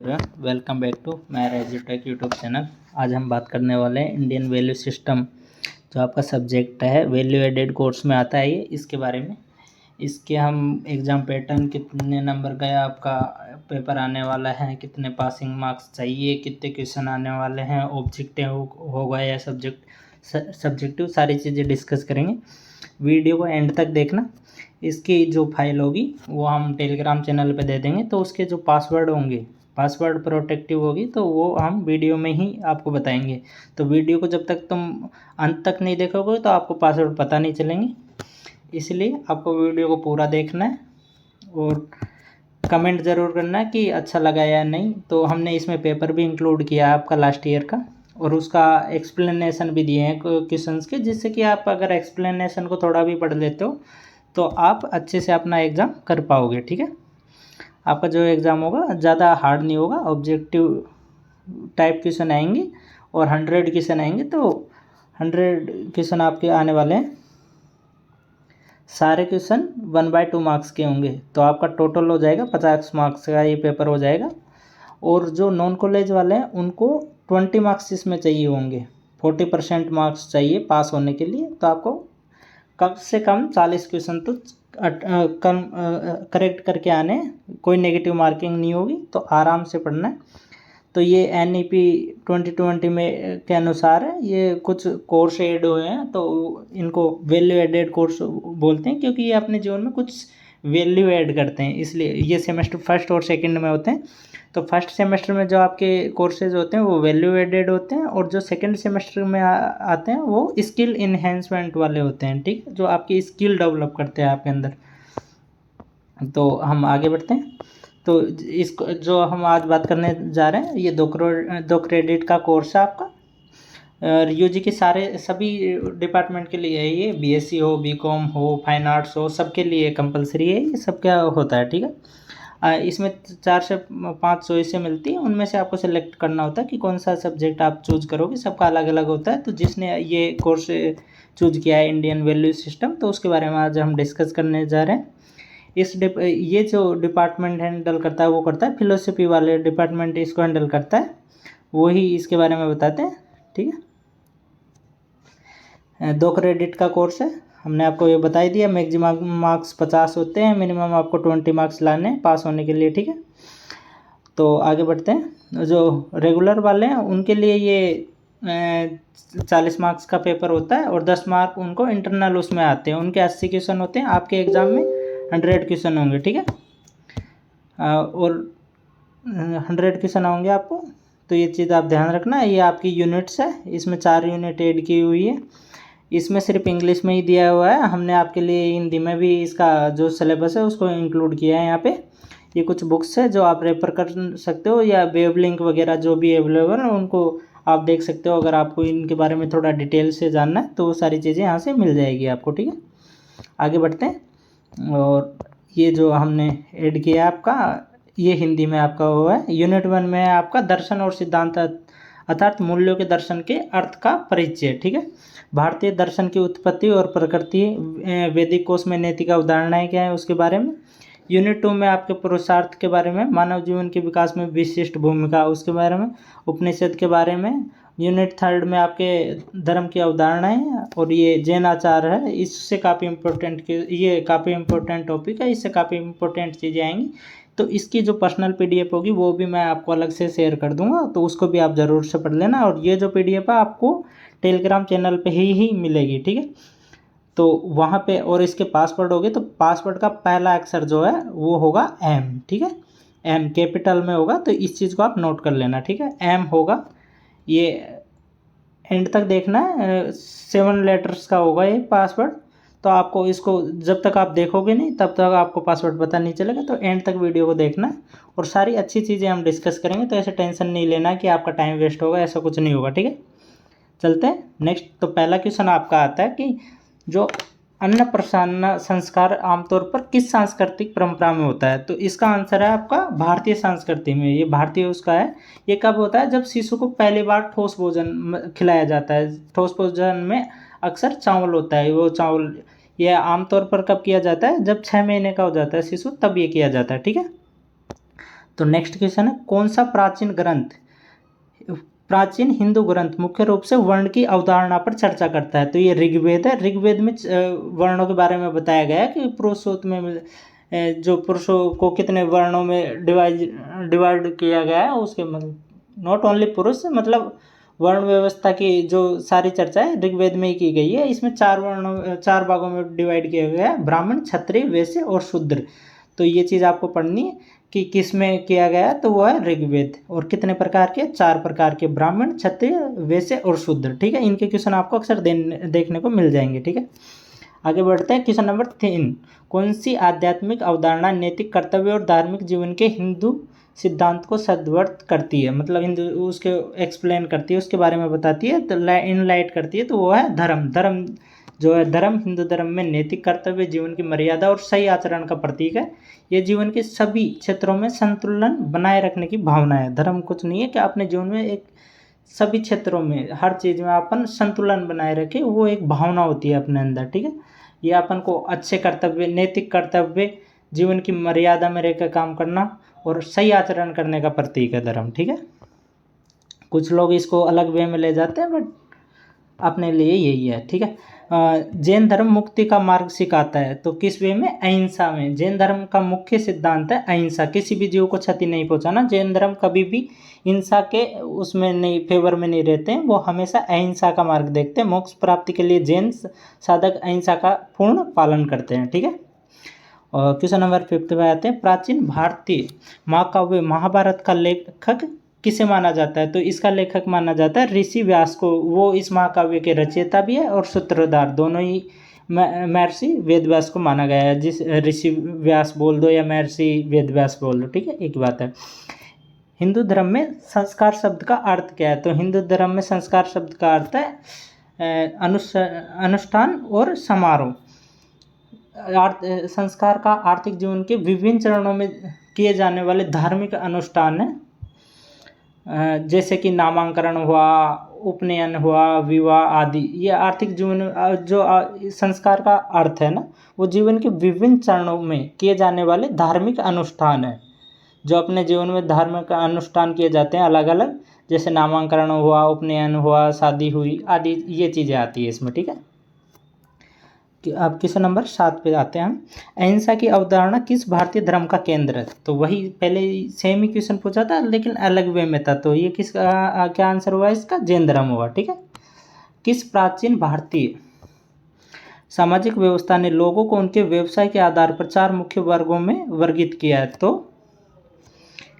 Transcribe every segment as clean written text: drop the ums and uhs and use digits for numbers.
Welcome back to my एजुटेक YouTube channel. आज हम बात करने वाले हैं इंडियन वैल्यू सिस्टम, जो आपका सब्जेक्ट है वैल्यू एडेड कोर्स में आता है। ये इसके बारे में इसके हम एग्ज़ाम पैटर्न, कितने नंबर का आपका पेपर आने वाला है, कितने पासिंग मार्क्स चाहिए, कितने क्वेश्चन आने वाले हैं, ऑब्जेक्टिव होगा या सब्जेक्टिव, सारी चीज़ें डिस्कस करेंगे। वीडियो को एंड तक देखना। इसकी जो फाइल होगी वो हम टेलीग्राम चैनल पे दे देंगे, तो उसके जो पासवर्ड होंगे, पासवर्ड प्रोटेक्टिव होगी, तो वो हम वीडियो में ही आपको बताएंगे। तो वीडियो को जब तक तुम अंत तक नहीं देखोगे तो आपको पासवर्ड पता नहीं चलेंगे, इसलिए आपको वीडियो को पूरा देखना है और कमेंट ज़रूर करना है कि अच्छा लगा या नहीं। तो हमने इसमें पेपर भी इंक्लूड किया है आपका लास्ट ईयर का, और उसका एक्सप्लेनेशन भी दिए हैं क्वेश्चंस के, जिससे कि आप अगर एक्सप्लेनेशन को थोड़ा भी पढ़ लेते हो तो आप अच्छे से अपना एग्ज़ाम कर पाओगे। ठीक है, आपका जो एग्ज़ाम होगा ज़्यादा हार्ड नहीं होगा, ऑब्जेक्टिव टाइप क्वेश्चन आएंगे और 100 क्वेश्चन आएंगे। तो 100 क्वेश्चन आपके आने वाले हैं, सारे क्वेश्चन 1/2 मार्क्स के होंगे, तो आपका टोटल हो जाएगा 50 मार्क्स का ये पेपर हो जाएगा। और जो नॉन कॉलेज वाले हैं उनको 20 मार्क्स इसमें चाहिए होंगे, 40% मार्क्स चाहिए पास होने के लिए। तो आपको कम से कम 40 क्वेश्चन तो कम करेक्ट करके आने, कोई नेगेटिव मार्किंग नहीं होगी, तो आराम से पढ़ना है। तो ये NEP 2020 में के अनुसार है, ये कुछ कोर्स ऐड हुए हैं, तो इनको वैल्यू एडेड कोर्स बोलते हैं, क्योंकि ये अपने जीवन में कुछ वैल्यू ऐड करते हैं, इसलिए ये सेमेस्टर फर्स्ट और सेकंड में होते हैं। तो फर्स्ट सेमेस्टर में जो आपके कोर्सेज होते हैं वो वैल्यू एडेड होते हैं, और जो सेकंड सेमेस्टर में आते हैं वो स्किल इन्हेंसमेंट वाले होते हैं। ठीक है, जो आपकी स्किल डेवलप करते हैं आपके अंदर। तो हम आगे बढ़ते हैं। तो इसको जो हम आज बात करने जा रहे हैं, ये 2 क्रेडिट का कोर्स है आपका, और UG के सभी डिपार्टमेंट के लिए है ये, BSc हो, BCom हो, फाइन आर्ट्स हो, सबके लिए कंपलसरी है, ये सब क्या होता है। ठीक है, इसमें 4 से 5 चॉइसें मिलती हैं, उनमें से आपको सेलेक्ट करना होता है कि कौन सा सब्जेक्ट आप चूज़ करोगे, सबका अलग अलग होता है। तो जिसने ये कोर्स चूज़ किया है इंडियन वैल्यू सिस्टम, तो उसके बारे में आज हम डिस्कस करने जा रहे हैं। ये जो डिपार्टमेंट हैंडल करता है वो करता है, फिलोसफी वाले डिपार्टमेंट इसको हैंडल करता है, वही इसके बारे में बताते हैं। ठीक है, 2 क्रेडिट का कोर्स है, हमने आपको ये बता ही दिया। मैक्सिमम मार्क्स 50 होते हैं, मिनिमम आपको 20 मार्क्स लाने पास होने के लिए। ठीक है, तो आगे बढ़ते हैं। जो रेगुलर वाले हैं उनके लिए ये 40 मार्क्स का पेपर होता है, और 10 मार्क उनको इंटरनल उसमें आते हैं, उनके 80 क्वेश्चन होते हैं, आपके एग्ज़ाम में 100 क्वेश्चन होंगे। ठीक है, और 100 क्वेश्चन होंगे आपको, तो ये चीज़ आप ध्यान रखना। ये आपकी यूनिट्स है, इसमें 4 यूनिट ऐड की हुई है, इसमें सिर्फ इंग्लिश में ही दिया हुआ है, हमने आपके लिए हिंदी में भी इसका जो सिलेबस है उसको इंक्लूड किया है यहाँ पे। ये कुछ बुक्स है जो आप रेफर कर सकते हो, या वेब लिंक वगैरह जो भी अवेलेबल है उनको आप देख सकते हो। अगर आपको इनके बारे में थोड़ा डिटेल से जानना है तो वो सारी चीज़ें यहाँ से मिल जाएगी आपको। ठीक है, आगे बढ़ते हैं। और ये जो हमने ऐड किया है आपका, ये हिंदी में आपका हुआ है। यूनिट 1 में आपका दर्शन और सिद्धांत, अर्थात मूल्यों के दर्शन के अर्थ का परिचय। ठीक है, भारतीय दर्शन की उत्पत्ति और प्रकृति, वैदिक कोश में नैतिक अवधारणाएं क्या है उसके बारे में। यूनिट 2 में आपके पुरुषार्थ के बारे में, मानव जीवन के विकास में विशिष्ट भूमिका उसके बारे में, उपनिषद के बारे में। यूनिट 3 में आपके धर्म की अवधारणाएं, और ये जैन आचार है, इससे काफ़ी इम्पोर्टेंट, ये काफ़ी इम्पोर्टेंट टॉपिक है, इससे काफ़ी इम्पोर्टेंट चीज़ें आएंगी। तो इसकी जो पर्सनल PDF होगी वो भी मैं आपको अलग से शेयर कर दूंगा, तो उसको भी आप ज़रूर से पढ़ लेना। और ये जो PDF है आपको टेलीग्राम चैनल पे ही मिलेगी। ठीक है, तो वहाँ पे, और इसके पासवर्ड होगे, तो पासवर्ड का पहला अक्षर जो है वो होगा M। ठीक है, M कैपिटल में होगा, तो इस चीज़ को आप नोट कर लेना। ठीक है, M होगा, ये एंड तक देखना है, 7 लेटर्स का होगा ये पासवर्ड। तो आपको इसको जब तक आप देखोगे नहीं तब तक आपको पासवर्ड पता नहीं चलेगा, तो एंड तक वीडियो को देखना है, और सारी अच्छी चीज़ें हम डिस्कस करेंगे। तो ऐसे टेंशन नहीं लेना कि आपका टाइम वेस्ट होगा, ऐसा कुछ नहीं होगा। ठीक है, चलते हैं नेक्स्ट। तो पहला क्वेश्चन आपका आता है कि जो अन्नप्राशन संस्कार आमतौर पर किस सांस्कृतिक परंपरा में होता है। तो इसका आंसर है आपका भारतीय संस्कृति में, ये भारतीय उसका है। ये कब होता है, जब शिशु को पहली बार ठोस भोजन खिलाया जाता है। ठोस भोजन में अक्सर चावल होता है, वो चावल, ये आमतौर पर कब किया जाता है, जब 6 महीने का हो जाता है शिशु, तब ये किया जाता है। ठीक है, तो नेक्स्ट क्वेश्चन है, कौन सा प्राचीन हिंदू ग्रंथ मुख्य रूप से वर्ण की अवधारणा पर चर्चा करता है? तो ये ऋग्वेद है। ऋग्वेद में वर्णों के बारे में बताया गया है कि पुरुषों में जो पुरुषों को कितने वर्णों में डिवाइड किया गया है, उसके नॉट ओनली पुरुष, मतलब वर्ण व्यवस्था की जो सारी चर्चा है ऋग्वेद में ही की गई है। इसमें 4 भागों में डिवाइड किया गया है, ब्राह्मण, क्षत्रिय, वैश्य और शूद्र। तो ये चीज़ आपको पढ़नी है कि किस में किया गया, तो वो है ऋग्वेद। और कितने प्रकार के? 4 प्रकार के, ब्राह्मण, क्षत्रिय, वैश्य और शूद्र। ठीक है, इनके क्वेश्चन आपको अक्सर देखने को मिल जाएंगे। ठीक है, आगे बढ़ते हैं। क्वेश्चन नंबर 3, कौन सी आध्यात्मिक अवधारणा नैतिक कर्तव्य और धार्मिक जीवन के हिंदू सिद्धांत को सदवर्त करती है? मतलब हिंदू उसके एक्सप्लेन करती है, उसके बारे में बताती है, तो इनलाइट करती है। तो वो है धर्म। धर्म जो है, धर्म हिंदू धर्म में नैतिक कर्तव्य, जीवन की मर्यादा और सही आचरण का प्रतीक है। ये जीवन के सभी क्षेत्रों में संतुलन बनाए रखने की भावना है। धर्म कुछ नहीं है कि अपने जीवन में एक सभी क्षेत्रों में हर चीज़ में अपन संतुलन बनाए रखे, वो एक भावना होती है अपने अंदर। ठीक है, ये अपन को अच्छे कर्तव्य, नैतिक कर्तव्य, जीवन की मर्यादा में रहकर काम करना और सही आचरण करने का प्रतीक है धर्म। ठीक है, कुछ लोग इसको अलग वे में ले जाते हैं, बट अपने लिए यही है। ठीक है, जैन धर्म मुक्ति का मार्ग सिखाता है, तो किस वे में? अहिंसा में। जैन धर्म का मुख्य सिद्धांत है अहिंसा, किसी भी जीव को क्षति नहीं पहुंचाना। जैन धर्म कभी भी हिंसा के उसमें नहीं, फेवर में नहीं रहते हैं, वो हमेशा अहिंसा का मार्ग देखते हैं। मोक्ष प्राप्ति के लिए जैन साधक अहिंसा का पूर्ण पालन करते हैं। ठीक है, और क्वेश्चन नंबर 5 पे आते हैं, प्राचीन भारतीय महाकाव्य महाभारत का लेखक किसे माना जाता है? तो इसका लेखक माना जाता है ऋषि व्यास को। वो इस महाकाव्य के रचयिता भी है और सूत्रधार, दोनों ही महर्षि वेदव्यास को माना गया है। जिस ऋषि व्यास बोल दो या महर्षि वेदव्यास बोल दो, ठीक है, एक बात है। हिंदू धर्म में संस्कार शब्द का अर्थ क्या है? तो हिंदू धर्म में संस्कार शब्द का अर्थ है अनुष्ठान और समारोह। संस्कार का आर्थिक जीवन के विभिन्न चरणों में किए जाने वाले धार्मिक अनुष्ठान है, जैसे कि नामांकरण हुआ, उपनयन हुआ, विवाह आदि। ये आर्थिक जीवन जो संस्कार का अर्थ है ना, वो जीवन के विभिन्न चरणों में किए जाने वाले धार्मिक अनुष्ठान है, जो अपने जीवन में धार्मिक अनुष्ठान किए जाते हैं अलग अलग, जैसे नामांकरण हुआ, उपनयन हुआ, शादी हुई आदि, ये चीज़ें आती है इसमें। ठीक है, अब क्वेश्चन नंबर 7 पे आते हैं हम। अहिंसा की अवधारणा किस भारतीय धर्म का केंद्र है? तो वही पहले सेम ही क्वेश्चन पूछा था, लेकिन अलग वे में था। तो ये किस क्या आंसर हुआ इसका? जैन धर्म हुआ। ठीक है, किस प्राचीन भारतीय सामाजिक व्यवस्था ने लोगों को उनके व्यवसाय के आधार पर 4 मुख्य वर्गों में वर्गीकृत किया है? तो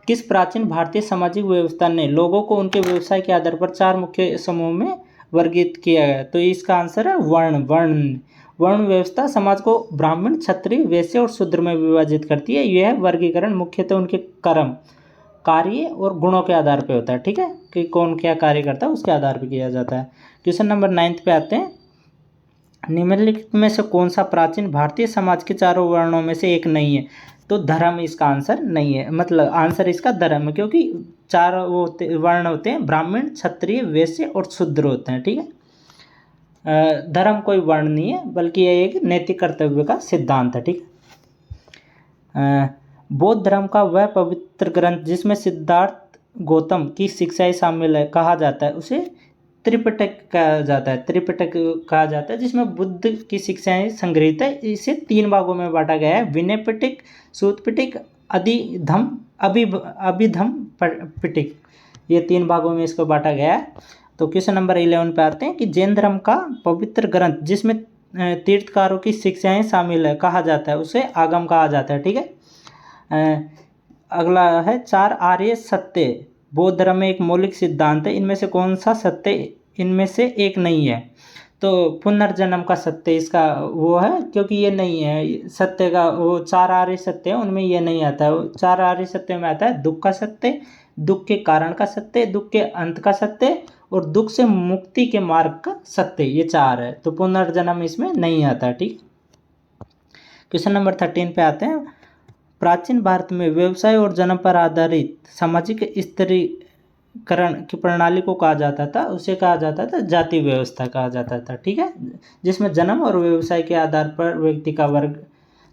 किस प्राचीन भारतीय सामाजिक व्यवस्था ने लोगों को उनके व्यवसाय के आधार पर 4 मुख्य समूह में वर्गीकृत किया है? तो इसका आंसर है वर्ण व्यवस्था समाज को ब्राह्मण, क्षत्रिय, वैश्य और शूद्र में विभाजित करती है। यह वर्गीकरण मुख्यतः उनके कर्म, कार्य और गुणों के आधार पर होता है। ठीक है, कि कौन क्या कार्य करता है उसके आधार पर किया जाता है। क्वेश्चन नंबर 9 पे आते हैं, निम्नलिखित में से कौन सा प्राचीन भारतीय समाज के 4 वर्णों में से एक नहीं है? तो धर्म इसका आंसर नहीं है, मतलब आंसर इसका धर्म है, क्योंकि 4 वर्ण होते हैं, ब्राह्मण, क्षत्रिय, वैश्य और शूद्र होते हैं। ठीक है, धर्म कोई वर्ण नहीं है, बल्कि यह एक नैतिक कर्तव्य का सिद्धांत है। ठीक है, बौद्ध धर्म का वह पवित्र ग्रंथ जिसमें सिद्धार्थ गौतम की शिक्षाएं शामिल है कहा जाता है, उसे त्रिपिटक कहा जाता है। त्रिपिटक कहा जाता है जिसमें बुद्ध की शिक्षाएं संग्रहित है। इसे 3 भागों में बांटा गया है, विनय पिटक, सूत पिटक, अभिधम पिटक, ये 3 भागों में इसको बांटा गया है। तो क्वेश्चन नंबर 11 पे आते हैं कि जैन धर्म का पवित्र ग्रंथ जिसमें तीर्थकारों की शिक्षाएं शामिल है कहा जाता है, उसे आगम कहा जाता है। ठीक है, अगला है 4 आर्य सत्य बौद्ध धर्म में एक मौलिक सिद्धांत है, इनमें से कौन सा सत्य इनमें से एक नहीं है? तो पुनर्जन्म का सत्य इसका वो है, क्योंकि ये नहीं है सत्य का, वो 4 आर्य सत्य है उनमें ये नहीं आता है। 4 आर्य सत्य में आता है दुख का सत्य, दुख के कारण का सत्य, दुख के अंत का सत्य और दुख से मुक्ति के मार्ग का सत्य, ये 4 है। तो पुनर्जन्म इसमें नहीं आता। ठीक, क्वेश्चन नंबर 13 पे आते हैं, प्राचीन भारत में व्यवसाय और जन्म पर आधारित सामाजिक स्थिरीकरण की प्रणाली को कहा जाता था, उसे कहा जाता था जाति व्यवस्था कहा जाता था। ठीक है, जिसमें जन्म और व्यवसाय के आधार पर व्यक्ति का वर्ग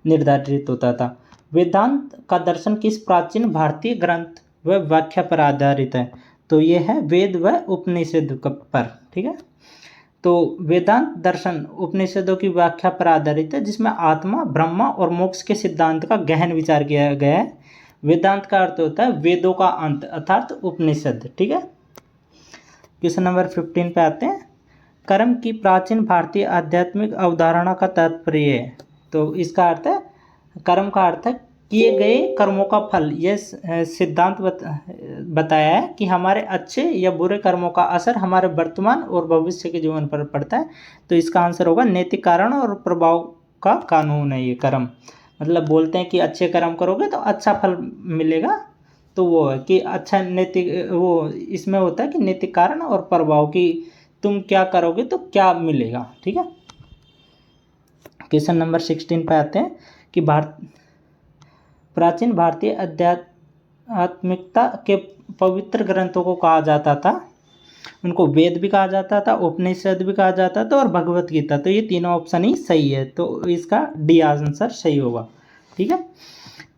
निर्धारित होता था। वेदांत का दर्शन किस प्राचीन भारतीय ग्रंथ व व्याख्या पर आधारित है? तो ये है वेद व उपनिषद पर, ठीक है। तो वेदांत दर्शन उपनिषदों की व्याख्या पर आधारित है, जिसमें आत्मा, ब्रह्मा और मोक्ष के सिद्धांत का गहन विचार किया गया है। वेदांत का अर्थ होता है वेदों का अंत अर्थात उपनिषद, ठीक है। क्वेश्चन नंबर 15 पे आते हैं। कर्म की प्राचीन भारतीय आध्यात्मिक अवधारणा का तात्पर्य है। तो इसका अर्थ है, कर्म का अर्थ है किए गए कर्मों का फल। यह सिद्धांत बताया है कि हमारे अच्छे या बुरे कर्मों का असर हमारे वर्तमान और भविष्य के जीवन पर पड़ता है। तो इसका आंसर होगा नैतिक कारण और प्रभाव का कानून है ये कर्म। मतलब बोलते हैं कि अच्छे कर्म करोगे तो अच्छा फल मिलेगा, तो वो है कि अच्छा नैतिक, वो इसमें होता है कि नैतिक कारण और प्रभाव की तुम क्या करोगे तो क्या मिलेगा, ठीक है। क्वेश्चन नंबर 16 पे आते हैं कि प्राचीन भारतीय आध्यात्मिकता के पवित्र ग्रंथों को कहा जाता था, उनको वेद भी कहा जाता था, उपनिषद भी कहा जाता था और भगवत गीता। तो ये तीनों ऑप्शन ही सही है, तो इसका डी आंसर सही होगा, ठीक है।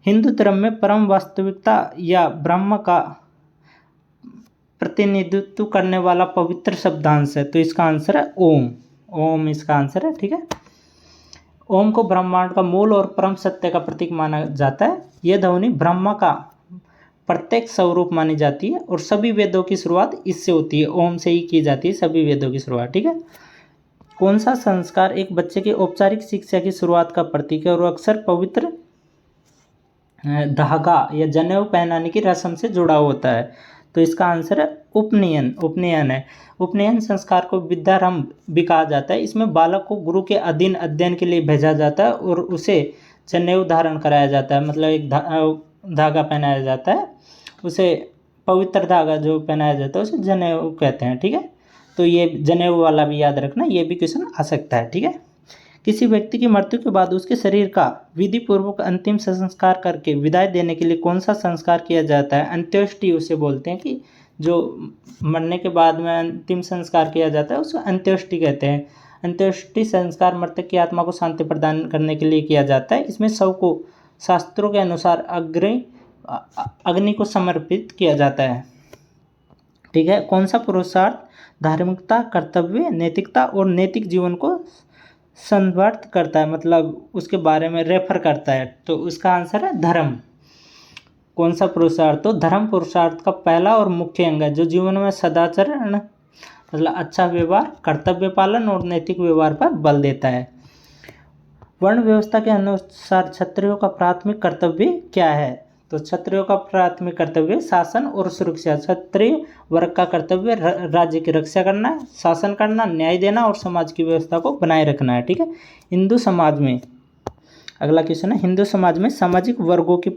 हिंदू धर्म में परम वास्तविकता या ब्रह्म का प्रतिनिधित्व करने वाला पवित्र शब्दांश है। तो इसका आंसर है ओम। ओम इसका आंसर है, ठीक है। ओम को ब्रह्मांड का मूल और परम सत्य का प्रतीक माना जाता है। यह ध्वनि ब्रह्मा का प्रत्येक स्वरूप मानी जाती है और सभी वेदों की शुरुआत इससे होती है। ओम से ही की जाती है सभी वेदों की शुरुआत, ठीक है। कौन सा संस्कार एक बच्चे की औपचारिक शिक्षा की शुरुआत का प्रतीक है और अक्सर पवित्र धागा या जनेऊ पहनाने की रस्म से जुड़ा होता है? तो इसका आंसर है उपनयन। उपनयन है। उपनयन संस्कार को विद्यारंभ भी कहा जाता है। इसमें बालक को गुरु के अधीन अध्ययन के लिए भेजा जाता है और उसे जनेऊ धारण कराया जाता है, मतलब एक धागा पहनाया जाता है, उसे पवित्र धागा जो पहनाया जाता है उसे जनेऊ कहते हैं, ठीक है। तो ये जनेऊ वाला भी याद रखना, ये भी क्वेश्चन आ सकता है, ठीक है। किसी व्यक्ति की मृत्यु के बाद उसके शरीर का विधि पूर्वक अंतिम संस्कार करके विदाई देने के लिए कौन सा संस्कार किया जाता है? अंत्येष्टि उसे बोलते हैं, कि जो मरने के बाद में अंतिम संस्कार किया जाता है उसे अंत्येष्टि कहते हैं। अंत्येष्टि संस्कार मृतक की आत्मा को शांति प्रदान करने के लिए किया जाता है। इसमें शव को शास्त्रों के अनुसार अग्नि को समर्पित किया जाता है, ठीक है। कौन सा पुरुषार्थ धार्मिकता, कर्तव्य, नैतिकता और नैतिक जीवन को संवर्धित करता है, मतलब उसके बारे में रेफर करता है? तो उसका आंसर है धर्म। कौन सा पुरुषार्थ? तो धर्म पुरुषार्थ का पहला और मुख्य अंग है, जो जीवन में सदाचरण मतलब अच्छा व्यवहार, कर्तव्य पालन और नैतिक व्यवहार पर बल देता है। वर्ण व्यवस्था के अनुसार क्षत्रियों का प्राथमिक कर्तव्य क्या है? तो क्षत्रियों का प्राथमिक कर्तव्य शासन और सुरक्षा। क्षत्रिय वर्ग का कर्तव्य राज्य की रक्षा करना, शासन करना, न्याय देना और समाज की व्यवस्था को बनाए रखना है, ठीक है। हिंदू समाज में, अगला क्वेश्चन है, हिंदू समाज में सामाजिक वर्गों की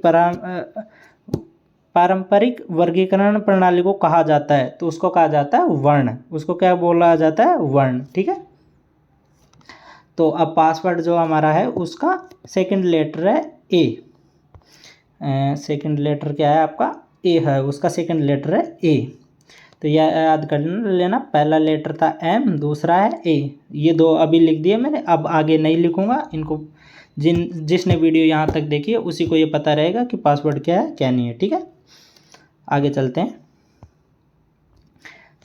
पारंपरिक वर्गीकरण प्रणाली को कहा जाता है? तो उसको कहा जाता है वर्ण। उसको क्या बोला जाता है? वर्ण, ठीक है। तो अब पासवर्ड जो हमारा है उसका सेकंड लेटर है ए। सेकंड लेटर क्या है आपका? ए है, उसका सेकंड लेटर है ए। तो यह याद कर लेना, पहला लेटर था एम, दूसरा है ए। ये दो अभी लिख दिए मैंने, अब आगे नहीं लिखूंगा इनको। जिसने वीडियो यहाँ तक देखी है उसी को ये पता रहेगा कि पासवर्ड क्या है क्या नहीं है, ठीक है। आगे चलते हैं।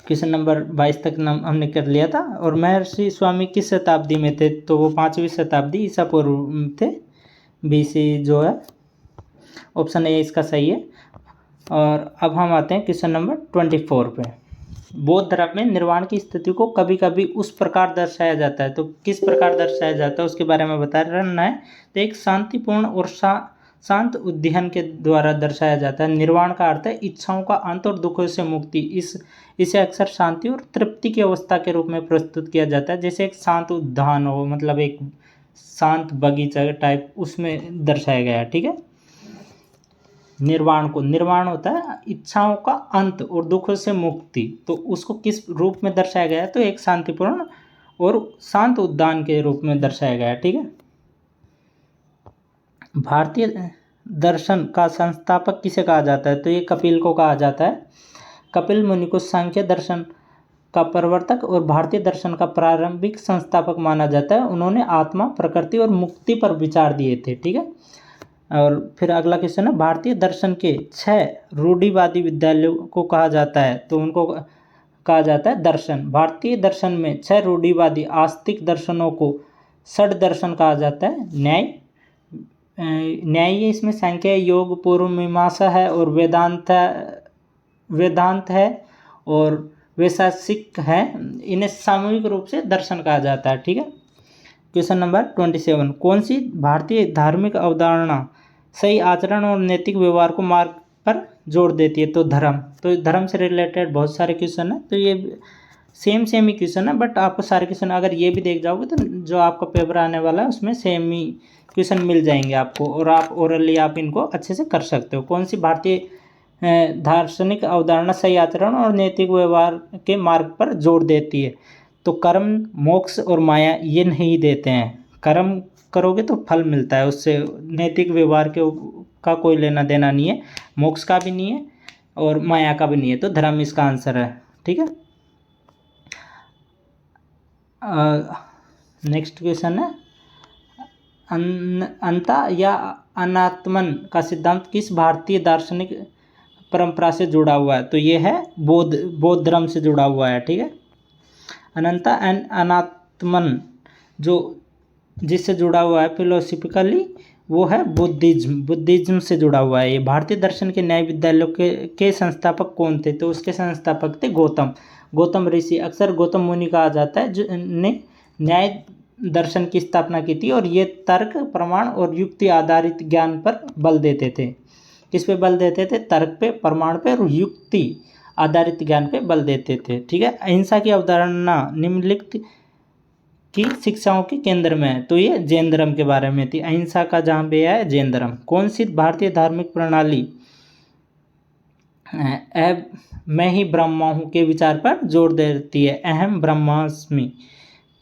क्वेश्चन नंबर 22 तक हमने कर लिया था। और महर्षि स्वामी किस शताब्दी में थे? तो वो 5वीं शताब्दी ईसा पूर्व थे, BC जो है ऑप्शन ए इसका सही है। और अब हम आते हैं क्वेश्चन नंबर 24 पे। बौद्ध धर्म में निर्वाण की स्थिति को कभी कभी उस प्रकार दर्शाया जाता है, तो किस प्रकार दर्शाया जाता है उसके बारे में बता रहना है। तो एक शांतिपूर्ण और शांत उद्यान के द्वारा दर्शाया जाता है। निर्वाण का अर्थ है इच्छाओं का अंत और दुखों से मुक्ति। इसे अक्सर शांति और तृप्ति की अवस्था के रूप में प्रस्तुत किया जाता है, जैसे एक शांत उद्यान हो, मतलब एक शांत बगीचा टाइप, उसमें दर्शाया गया है, ठीक है। निर्वाण होता है इच्छाओं का अंत और दुखों से मुक्ति, तो उसको किस रूप में दर्शाया गया है? तो एक शांतिपूर्ण और शांत उद्यान के रूप में दर्शाया गया है, ठीक है। भारतीय दर्शन का संस्थापक किसे कहा जाता है? तो ये कपिल को कहा जाता है। कपिल मुनि को सांख्य दर्शन का प्रवर्तक और भारतीय दर्शन का प्रारंभिक संस्थापक माना जाता है। उन्होंने आत्मा, प्रकृति और मुक्ति पर विचार दिए थे, ठीक है। और फिर अगला क्वेश्चन है, भारतीय दर्शन के 6 रूढ़िवादी विद्यालयों को कहा जाता है। तो उनको कहा जाता है दर्शन। भारतीय दर्शन में 6 रूढ़िवादी आस्तिक दर्शनों को षड दर्शन कहा जाता है। न्याय इसमें सांख्य, योग, पूर्व मीमांसा है और वेदांत है और वैशेषिक है। इन्हें सामूहिक रूप से दर्शन कहा जाता है। ठीक है। क्वेश्चन नंबर 27, कौन सी भारतीय धार्मिक अवधारणा सही आचरण और नैतिक व्यवहार को मार्ग पर जोड़ देती है? तो धर्म। तो धर्म से रिलेटेड बहुत सारे क्वेश्चन है, तो ये सेम ही क्वेश्चन है, बट आपको सारे क्वेश्चन अगर ये भी देख जाओगे तो जो आपका पेपर आने वाला है उसमें सेम ही क्वेश्चन मिल जाएंगे आपको, और आप ओरली आप इनको अच्छे से कर सकते हो। कौन सी भारतीय दार्शनिक अवधारणा सही आचरण और नैतिक व्यवहार के मार्ग पर जोड़ देती है? तो कर्म, मोक्ष और माया ये नहीं देते हैं। कर्म करोगे तो फल मिलता है, उससे नैतिक व्यवहार का कोई लेना देना नहीं है, मोक्ष का भी नहीं है और माया का भी नहीं है। तो धर्म इसका आंसर है। ठीक है। नेक्स्ट क्वेश्चन है, अंता या अनात्मन का सिद्धांत किस भारतीय दार्शनिक परंपरा से जुड़ा हुआ है? तो ये है बौद्ध धर्म से जुड़ा हुआ है। ठीक है। अनंता एंड अनात्मन जो जिससे जुड़ा हुआ है फिलोसफिकली वो है बुद्धिज्म से जुड़ा हुआ है। ये भारतीय दर्शन के न्याय विद्यालयों के संस्थापक कौन थे? तो उसके संस्थापक थे गौतम ऋषि। अक्सर गौतम मुनि कहा जाता है, जिन्होंने न्याय दर्शन की स्थापना की थी और ये तर्क, प्रमाण और युक्ति आधारित ज्ञान पर बल देते थे। किस पे बल देते थे? तर्क पे, प्रमाण पे और युक्ति आधारित ज्ञान पे बल देते थे। ठीक है। अहिंसा की अवधारणा निम्नलिखित की शिक्षाओं के केंद्र में है। तो ये जैन धर्म के बारे में थी। अहिंसा का जहाँ पे है जैन धर्म। कौन सी भारतीय धार्मिक प्रणाली मैं ही ब्रह्मा हूँ के विचार पर जोर देती है? अहम ब्रह्मास्मि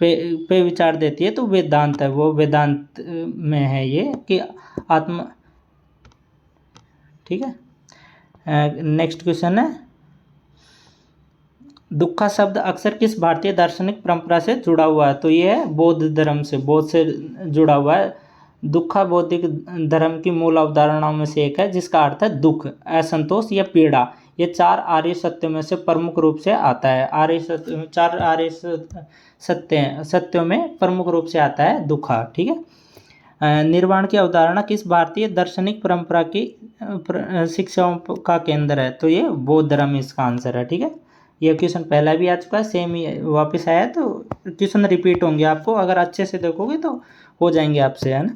पे विचार देती है। तो वेदांत है, वो वेदांत में है ये कि आत्मा। ठीक है। नेक्स्ट क्वेश्चन है, दुखा शब्द अक्सर किस भारतीय दार्शनिक परंपरा से जुड़ा हुआ है? तो ये है बौद्ध धर्म से, बौद्ध से जुड़ा हुआ है। दुखा बौद्धिक धर्म की मूल अवधारणाओं में से एक है, जिसका अर्थ है दुख, असंतोष या पीड़ा। ये 4 आर्य सत्यों में से प्रमुख रूप से आता है। 4 आर्य सत्यों में प्रमुख रूप से आता है दुखा। ठीक है। निर्वाण की अवधारणा किस भारतीय दार्शनिक परंपरा की शिक्षाओं का केंद्र है? तो ये बौद्ध धर्म इसका आंसर है। ठीक है। ये क्वेश्चन पहला भी आ चुका है, सेम ही वापस आया, तो क्वेश्चन रिपीट होंगे आपको, अगर अच्छे से देखोगे तो हो जाएंगे आपसे, है ना।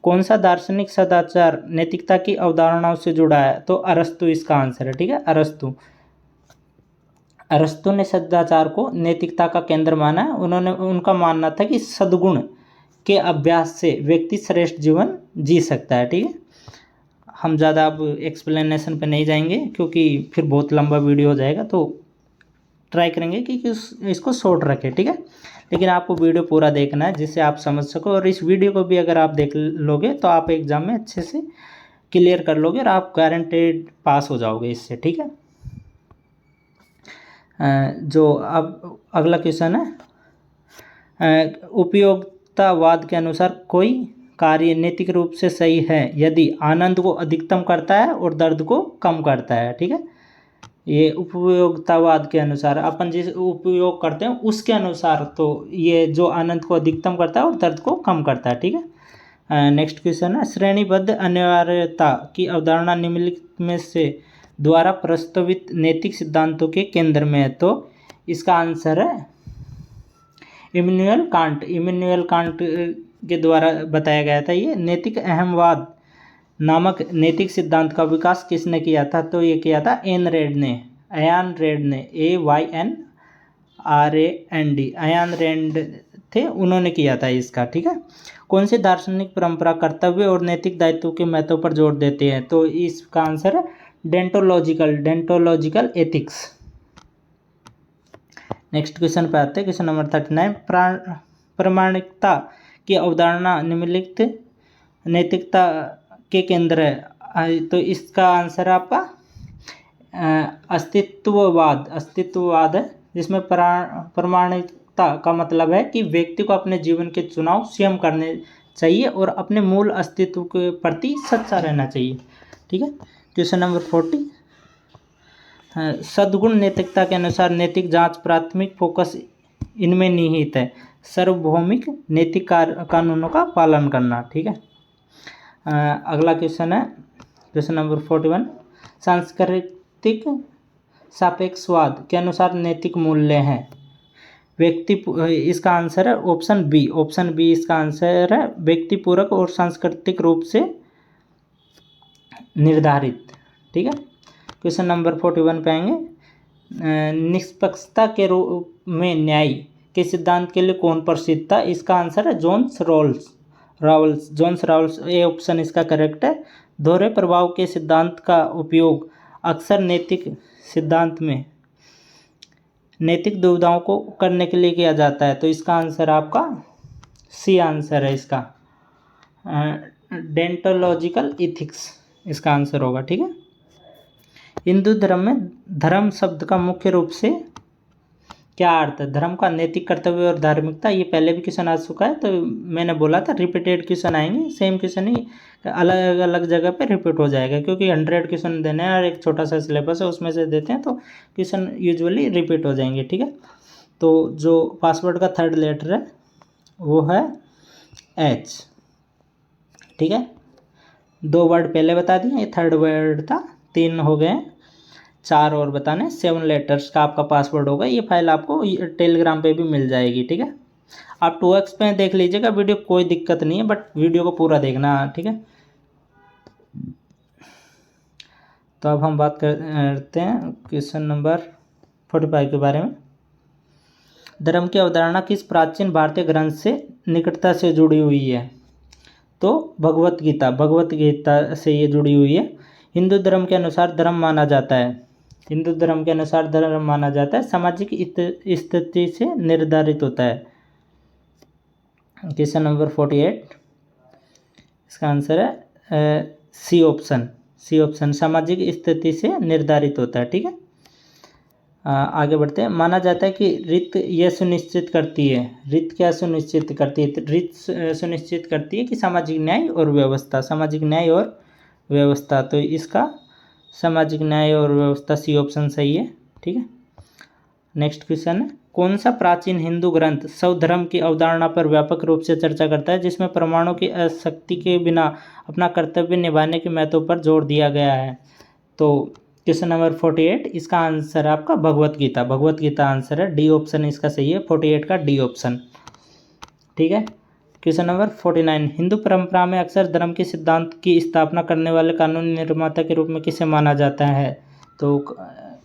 कौन सा दार्शनिक सदाचार नैतिकता की अवधारणाओं से जुड़ा है? तो अरस्तु इसका आंसर है। ठीक है। अरस्तु ने सदाचार को नैतिकता का केंद्र माना है। उनका मानना था कि सद्गुण के अभ्यास से व्यक्ति श्रेष्ठ जीवन जी सकता है। ठीक है। हम ज़्यादा अब एक्सप्लेनेशन पे नहीं जाएंगे क्योंकि फिर बहुत लंबा वीडियो हो जाएगा, तो ट्राई करेंगे कि इसको शॉर्ट रखें। ठीक है। लेकिन आपको वीडियो पूरा देखना है जिससे आप समझ सको, और इस वीडियो को भी अगर आप देख लोगे तो आप एग्जाम में अच्छे से क्लियर कर लोगे और आप गारंटेड पास हो जाओगे इससे। ठीक है। जो अब अगला क्वेश्चन है, उपयोगितावाद के अनुसार कोई कार्य नैतिक रूप से सही है यदि आनंद को अधिकतम करता है और दर्द को कम करता है। ठीक है। ये उपयोगितावाद के अनुसार अपन जिस उपयोग करते हैं उसके अनुसार, तो ये जो आनंद को अधिकतम करता है और दर्द को कम करता है। ठीक है। नेक्स्ट क्वेश्चन है, श्रेणीबद्ध अनिवार्यता की अवधारणा निम्नलिखित में से द्वारा प्रस्तावित नैतिक सिद्धांतों के केंद्र में है? तो इसका आंसर है इमैनुअल कांट के द्वारा बताया गया था। ये नैतिक अहमवाद नामक नैतिक सिद्धांत का विकास किसने किया था? तो ये किया था अयान रेड ने, AYAN RAND, अयान रेड थे, उन्होंने किया था इसका। ठीक है। कौन सी दार्शनिक परंपरा कर्तव्य और नैतिक दायित्व के महत्व पर जोर देते हैं? तो इसका आंसर है डेंटोलॉजिकल एथिक्स। नेक्स्ट क्वेश्चन पे आते हैं, क्वेश्चन नंबर 39, प्रामाणिकता की अवधारणा निम्नलिखित नैतिकता के केंद्र है? तो इसका आंसर है आपका अस्तित्ववाद है, जिसमें प्रामाणिकता का मतलब है कि व्यक्ति को अपने जीवन के चुनाव स्वयं करने चाहिए और अपने मूल अस्तित्व के प्रति सच्चा रहना चाहिए। ठीक है। क्वेश्चन नंबर 40, सद्गुण नैतिकता के अनुसार नैतिक जांच प्राथमिक फोकस इनमें निहित है। सार्वभौमिक नैतिक कानूनों का पालन करना। ठीक है। अगला क्वेश्चन है क्वेश्चन नंबर 41, सांस्कृतिक सापेक्षवाद के अनुसार नैतिक मूल्य हैं। इसका आंसर है ऑप्शन बी इसका आंसर है व्यक्तिपूरक और सांस्कृतिक रूप से निर्धारित। ठीक है। क्वेश्चन नंबर 41 पे आएंगे, निष्पक्षता के रूप में न्याय के सिद्धांत के लिए कौन प्रसिद्ध था? इसका आंसर है जॉन्स रावल्स। ए ऑप्शन इसका करेक्ट है। दोहरे प्रभाव के सिद्धांत का उपयोग अक्सर नैतिक सिद्धांत में नैतिक दुविधाओं को करने के लिए किया जाता है। तो इसका आंसर आपका सी आंसर है इसका, डेंटोलॉजिकल इथिक्स इसका आंसर होगा। ठीक है। हिंदू धर्म में धर्म शब्द का मुख्य रूप से क्या अर्थ है? धर्म का नैतिक कर्तव्य और धार्मिकता। ये पहले भी क्वेश्चन आ चुका है, तो मैंने बोला था रिपीटेड क्वेश्चन आएंगे, सेम क्वेश्चन ही अलग अलग जगह पे रिपीट हो जाएगा, क्योंकि 100 क्वेश्चन देने हैं और एक छोटा सा सिलेबस है उसमें से देते हैं, तो क्वेश्चन यूजुअली रिपीट हो जाएंगे। ठीक है। तो जो पासवर्ड का थर्ड लेटर है वो है एच। ठीक है। 2 वर्ड पहले बता दिए, ये थर्ड वर्ड था, 3 हो गए, 4 और बताने, 7 लेटर्स का आपका पासवर्ड होगा। ये फाइल आपको टेलीग्राम पे भी मिल जाएगी। ठीक है। आप 2x पे देख लीजिएगा वीडियो, कोई दिक्कत नहीं है, बट वीडियो को पूरा देखना। ठीक है। तो अब हम बात करते हैं क्वेश्चन नंबर 45 के बारे में। धर्म की अवधारणा किस प्राचीन भारतीय ग्रंथ से निकटता से जुड़ी हुई है? तो भगवत गीता से ये जुड़ी हुई है। हिंदू धर्म के अनुसार धर्म माना जाता है सामाजिक स्थिति से निर्धारित होता है। क्वेश्चन नंबर 48, इसका आंसर है सी ऑप्शन, सामाजिक स्थिति से निर्धारित होता है। ठीक है। आगे बढ़ते हैं। माना जाता है कि रीत यह सुनिश्चित करती है, रीत क्या सुनिश्चित करती है? रीत सुनिश्चित करती है कि सामाजिक न्याय और व्यवस्था। तो इसका सामाजिक न्याय और व्यवस्था सी ऑप्शन सही है। ठीक है। नेक्स्ट क्वेश्चन है, कौन सा प्राचीन हिंदू ग्रंथ स्वधर्म की अवधारणा पर व्यापक रूप से चर्चा करता है, जिसमें परमाणु की आसक्ति के बिना अपना कर्तव्य निभाने के महत्व पर जोर दिया गया है? तो क्वेश्चन नंबर 48, इसका आंसर है आपका भगवत गीता आंसर है, डी ऑप्शन इसका सही है, 48 का डी ऑप्शन। ठीक है। क्वेश्चन नंबर 49, हिंदू परंपरा में अक्सर धर्म के सिद्धांत की स्थापना करने वाले कानूनी निर्माता के रूप में किसे माना जाता है? तो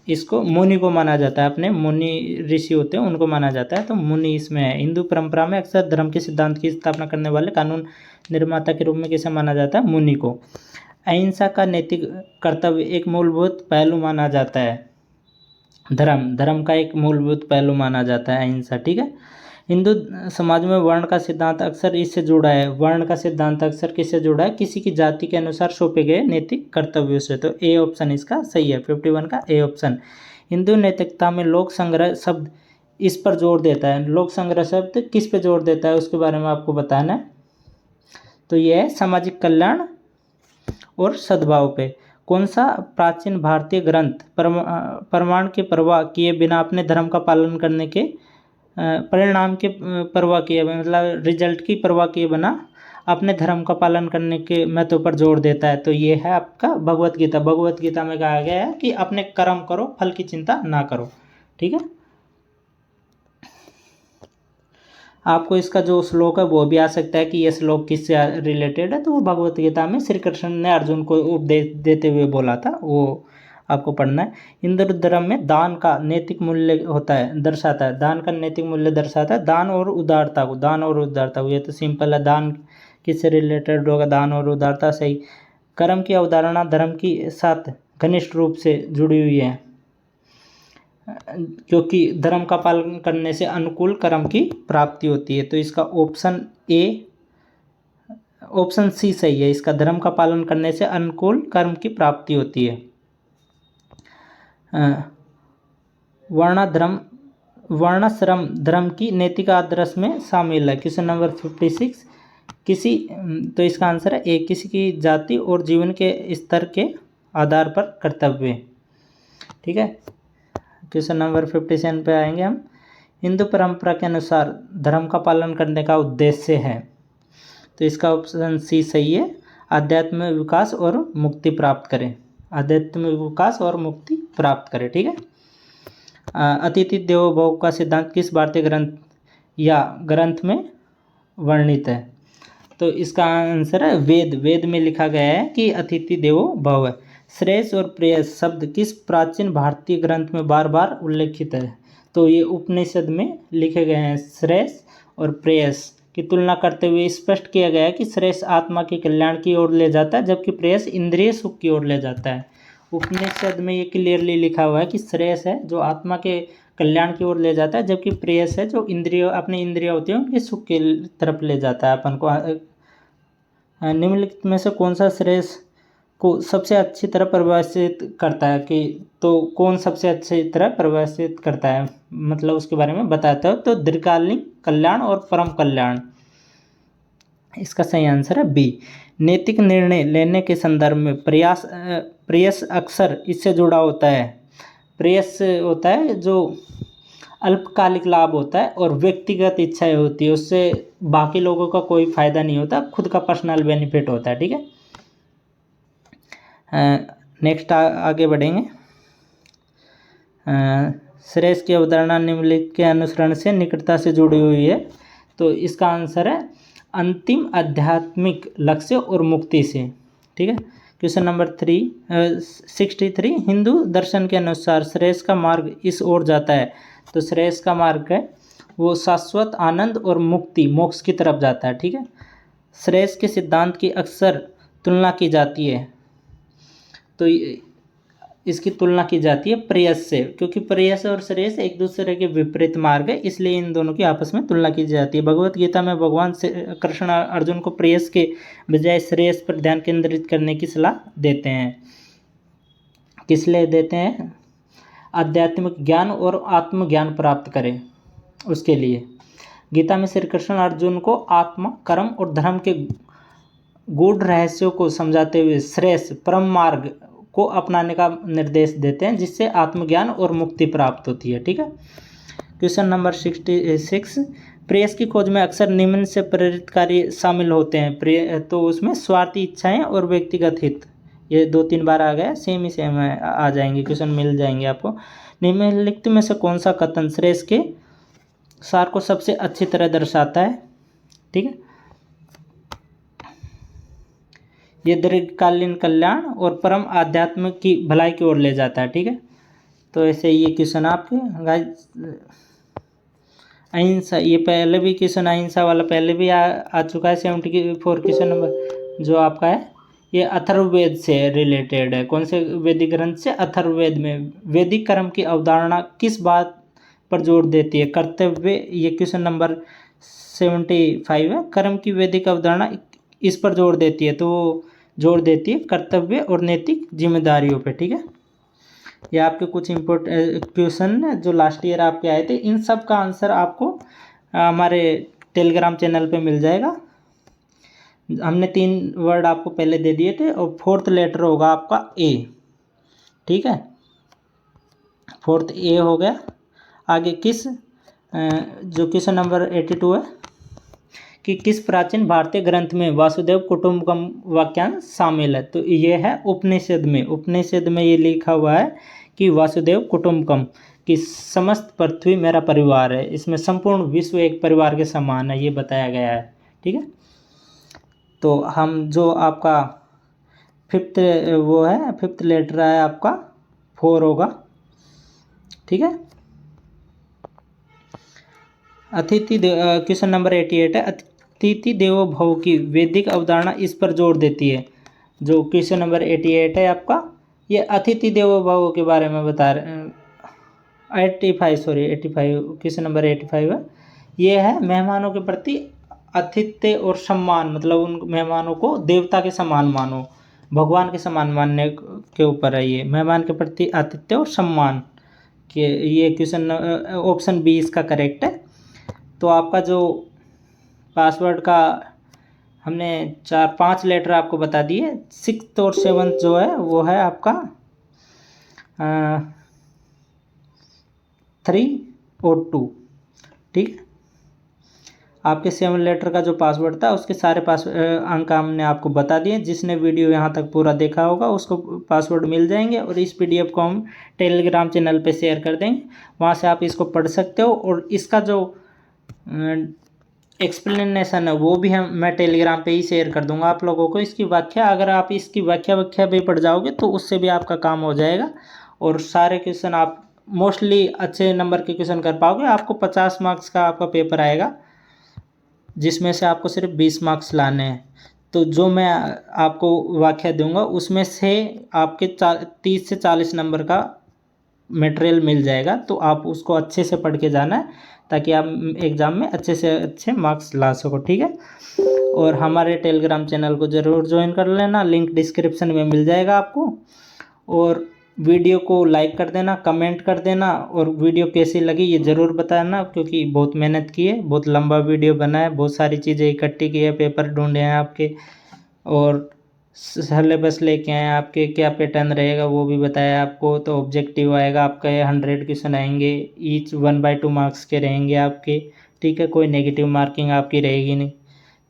इसको मुनि को माना जाता है, अपने मुनि ऋषि होते हैं उनको माना जाता है, तो मुनि इसमें है। हिंदू परंपरा में अक्सर धर्म के सिद्धांत की स्थापना करने वाले कानून निर्माता के रूप में किसे माना जाता है? मुनि को। अहिंसा का नैतिक कर्तव्य एक मूलभूत पहलू माना जाता है। धर्म का एक मूलभूत पहलू माना जाता है अहिंसा। ठीक है। हिंदू समाज में वर्ण का सिद्धांत अक्सर इससे जुड़ा है। वर्ण का सिद्धांत अक्सर किससे जुड़ा है? किसी की जाति के अनुसार सौंपे गए नैतिक कर्तव्यों से। तो ए ऑप्शन इसका सही है, 51 का ए ऑप्शन। हिंदू नैतिकता में लोक संग्रह शब्द इस पर जोर देता है। लोक संग्रह शब्द किस पे जोर देता है उसके बारे में आपको बताना है। तो यह है सामाजिक कल्याण और सद्भाव पे। कौन सा प्राचीन भारतीय ग्रंथ प्रमाण की परवाह किए बिना अपने धर्म का पालन करने के परिणाम की परवाह किए, मतलब रिजल्ट की परवाह किए बिना अपने धर्म का पालन करने के महत्व पर जोर देता है? तो ये है आपका भगवत गीता में कहा गया है कि अपने कर्म करो, फल की चिंता ना करो। ठीक है। आपको इसका जो श्लोक है वो भी आ सकता है कि ये श्लोक किससे रिलेटेड है, तो वो भगवत गीता में श्री कृष्ण ने अर्जुन को उपदेश देते हुए बोला था, वो आपको पढ़ना है। हिंदू धर्म में दान का नैतिक मूल्य दर्शाता है दान और उदारता को। ये तो सिंपल है, दान किससे रिलेटेड होगा? दान और उदारता सही। कर्म की अवधारणा धर्म के साथ घनिष्ठ रूप से जुड़ी हुई है, क्योंकि धर्म का पालन करने से अनुकूल कर्म की प्राप्ति होती है। तो इसका ऑप्शन सी सही है, इसका धर्म का पालन करने से अनुकूल कर्म की प्राप्ति होती है। वर्णाश्रम धर्म की नैतिक आदर्श में शामिल है। क्वेश्चन नंबर 56, तो इसका आंसर है ए, किसी की जाति और जीवन के स्तर के आधार पर कर्तव्य। ठीक है, क्वेश्चन नंबर 57 पे आएंगे हम। हिंदू परंपरा के अनुसार धर्म का पालन करने का उद्देश्य है, तो इसका ऑप्शन सी सही है, आध्यात्मिक विकास और मुक्ति प्राप्त करें। आध्यात्मिक विकास और मुक्ति प्राप्त करें। ठीक है, अतिथि देवो भव का सिद्धांत किस भारतीय ग्रंथ में वर्णित है? तो इसका आंसर है वेद में लिखा गया है कि अतिथि देवो भव है। श्रेयस और प्रेयस शब्द किस प्राचीन भारतीय ग्रंथ में बार बार उल्लेखित है? तो ये उपनिषद में लिखे गए हैं। श्रेयस और प्रेयस की तुलना करते हुए स्पष्ट किया गया है कि श्रेयस आत्मा के कल्याण की ओर ले जाता है, जबकि प्रेयस इंद्रिय सुख की ओर ले जाता है। उपनिषद में ये क्लियरली लिखा हुआ है कि श्रेयस है जो आत्मा के कल्याण की ओर ले जाता है, जबकि प्रेयस है जो अपनी इंद्रिय होती है उनके सुख की तरफ ले जाता है अपन को। निम्नलिखित में से कौन सा श्रेयस को सबसे अच्छी तरह परिभाषित करता है? तो कौन सबसे अच्छी तरह परिभाषित करता है, मतलब उसके बारे में बताता है। तो दीर्घकालीन कल्याण और परम कल्याण। इसका सही आंसर है बी। नैतिक निर्णय लेने के संदर्भ में प्रेयस अक्सर इससे जुड़ा होता है। प्रेयस होता है जो अल्पकालिक लाभ होता है और व्यक्तिगत इच्छाएं होती है, उससे बाकी लोगों का कोई फायदा नहीं होता, खुद का पर्सनल बेनिफिट होता है। ठीक है, नेक्स्ट आगे बढ़ेंगे। श्रेयस की अवधारणा निम्नलिखित के अनुसरण से निकटता से जुड़ी हुई है, तो इसका आंसर है अंतिम आध्यात्मिक लक्ष्य और मुक्ति से। ठीक है, क्वेश्चन नंबर 63। हिंदू दर्शन के अनुसार श्रेयस का मार्ग इस ओर जाता है, तो श्रेयस का मार्ग है वो शाश्वत आनंद और मुक्ति मोक्ष की तरफ जाता है। ठीक है, श्रेयस के सिद्धांत की अक्सर तुलना की जाती है, तो इसकी तुलना की जाती है प्रेयस से, क्योंकि प्रेयस और श्रेयस एक दूसरे के विपरीत मार्ग है, इसलिए इन दोनों की आपस में तुलना की जाती है। भगवत गीता में भगवान कृष्ण अर्जुन को प्रेयस के बजाय श्रेयस पर ध्यान केंद्रित करने की सलाह देते हैं। किस लिए देते हैं? आध्यात्मिक ज्ञान और आत्मज्ञान प्राप्त करें उसके लिए। गीता में श्री कृष्ण अर्जुन को आत्मा, कर्म और धर्म के गूढ़ रहस्यों को समझाते हुए श्रेयस परम मार्ग को अपनाने का निर्देश देते हैं, जिससे आत्मज्ञान और मुक्ति प्राप्त होती है। ठीक है, क्वेश्चन नंबर 66। प्रेयस की खोज में अक्सर निम्न से प्रेरित कार्य शामिल होते हैं। तो उसमें स्वार्थी इच्छाएं और व्यक्तिगत हित, ये 2-3 बार आ गया, सेम आ जाएंगे, क्वेश्चन मिल जाएंगे आपको। निम्नलिखित में से कौन सा कथन श्रेयस के सार को सबसे अच्छी तरह दर्शाता है? ठीक है, ये दीर्घकालीन कल्याण और परम आध्यात्म की भलाई की ओर ले जाता है। ठीक है, तो ऐसे ये क्वेश्चन आपके गाइस अहिंसा, ये पहले भी क्वेश्चन अहिंसा वाला पहले भी आ चुका है। 74 क्वेश्चन नंबर जो आपका है ये अथर्ववेद से रिलेटेड है। कौन से वैदिक ग्रंथ से? अथर्ववेद में वैदिक कर्म की अवधारणा किस बात पर जोर देती है? कर्तव्य, ये क्वेश्चन नंबर 75 है। कर्म की वैदिक अवधारणा इस पर जोर देती है, तो जोर देती है कर्तव्य और नैतिक जिम्मेदारियों पे। ठीक है, ये आपके कुछ इम्पोर्टेंट क्वेश्चन जो लास्ट ईयर आपके आए थे, इन सब का आंसर आपको हमारे टेलीग्राम चैनल पे मिल जाएगा। हमने 3 वर्ड आपको पहले दे दिए थे और 4th लेटर होगा आपका ए। ठीक है, 4th ए हो गया। आगे जो क्वेश्चन नंबर 82 है कि किस प्राचीन भारतीय ग्रंथ में वासुदेव कुटुंबकम वाक्यांश शामिल है? तो ये है उपनिषद में। उपनिषद में ये लिखा हुआ है कि वासुदेव कुटुंबकम, कि समस्त पृथ्वी मेरा परिवार है, इसमें संपूर्ण विश्व एक परिवार के समान है, ये बताया गया है। ठीक है, तो हम जो आपका 5th लेटर है आपका 4 होगा। ठीक है, क्वेश्चन नंबर 88 है। अतिथि देवो भव की वैदिक अवधारणा इस पर जोर देती है। जो क्वेश्चन नंबर 88 है आपका, ये अतिथि देवो भव के बारे में बता रहे हैं। 85 क्वेश्चन नंबर 85 है। ये है मेहमानों के प्रति आतिथ्य और सम्मान, मतलब उन मेहमानों को देवता के समान मानो, भगवान के समान मानने के ऊपर है ये, मेहमान के प्रति आतिथ्य और सम्मान के। ये क्वेश्चन ऑप्शन बी इसका करेक्ट है। तो आपका जो पासवर्ड का हमने 4-5 लेटर आपको बता दिए। 6th और 7th जो है वो है आपका 3 और 2, ठीक है। आपके 7 लेटर का जो पासवर्ड था उसके सारे अंक हमने आपको बता दिए। जिसने वीडियो यहाँ तक पूरा देखा होगा उसको पासवर्ड मिल जाएंगे, और इस PDF को हम टेलीग्राम चैनल पे शेयर कर देंगे, वहाँ से आप इसको पढ़ सकते हो। और इसका जो एक्सप्लेनेशन है वो भी मैं टेलीग्राम पे ही शेयर कर दूंगा आप लोगों को। इसकी व्याख्या, अगर आप इसकी व्याख्या भी पढ़ जाओगे तो उससे भी आपका काम हो जाएगा, और सारे क्वेश्चन आप मोस्टली अच्छे नंबर के क्वेश्चन कर पाओगे। आपको 50 मार्क्स का आपका पेपर आएगा, जिसमें से आपको सिर्फ 20 मार्क्स लाने हैं। तो जो मैं आपको व्याख्या दूंगा उसमें से आपके 30 से 40 नंबर का मटेरियल मिल जाएगा। तो आप उसको अच्छे से पढ़ के जाना है, ताकि आप एग्ज़ाम में अच्छे से अच्छे मार्क्स ला सको, ठीक है। और हमारे टेलीग्राम चैनल को ज़रूर ज्वाइन कर लेना, लिंक डिस्क्रिप्शन में मिल जाएगा आपको। और वीडियो को लाइक कर देना, कमेंट कर देना, और वीडियो कैसी लगी ये ज़रूर बताना, क्योंकि बहुत मेहनत की है, बहुत लंबा वीडियो बना है, बहुत सारी चीज़ें इकट्ठी की है, पेपर ढूंढे हैं आपके, और सिलेबस लेके आए आपके, क्या पैटर्न रहेगा वो भी बताया आपको। तो ऑब्जेक्टिव आएगा आपका, 100 क्वेश्चन आएंगे, ईच 1/2 मार्क्स के रहेंगे आपके, ठीक है। कोई नेगेटिव मार्किंग आपकी रहेगी नहीं।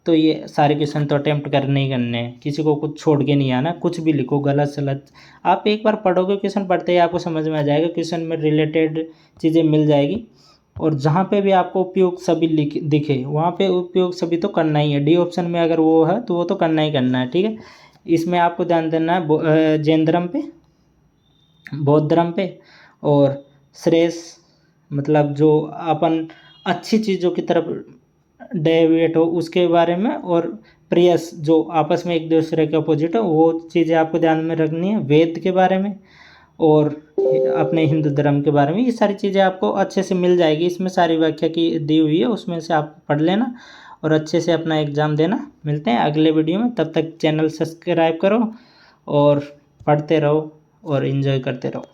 तो ये सारे क्वेश्चन तो अटेम्प्ट करने ही करने हैं, किसी को कुछ छोड़ के नहीं आना, कुछ भी लिखो गलत सलत। आप एक बार पढ़ोगे क्वेश्चन, पढ़ते ही आपको समझ में आ जाएगा, क्वेश्चन में रिलेटेड चीज़ें मिल जाएगी। और जहाँ पे भी आपको उपयोग सभी दिखे वहाँ पे उपयोग सभी तो करना ही है। डी ऑप्शन में अगर वो है तो वो तो करना ही करना है, ठीक है। इसमें आपको ध्यान देना है जैन धर्म पे, बौद्ध धर्म पे, और श्रेष्ठ मतलब जो अपन अच्छी चीज़ों की तरफ डेविएट हो उसके बारे में, और प्रियस जो आपस में एक दूसरे के अपोजिट है वो चीज़ें आपको ध्यान में रखनी है। वेद के बारे में और अपने हिंदू धर्म के बारे में, ये सारी चीज़ें आपको अच्छे से मिल जाएगी। इसमें सारी व्याख्या की दी हुई है, उसमें से आप पढ़ लेना और अच्छे से अपना एग्ज़ाम देना। मिलते हैं अगले वीडियो में, तब तक चैनल सब्सक्राइब करो और पढ़ते रहो और एंजॉय करते रहो।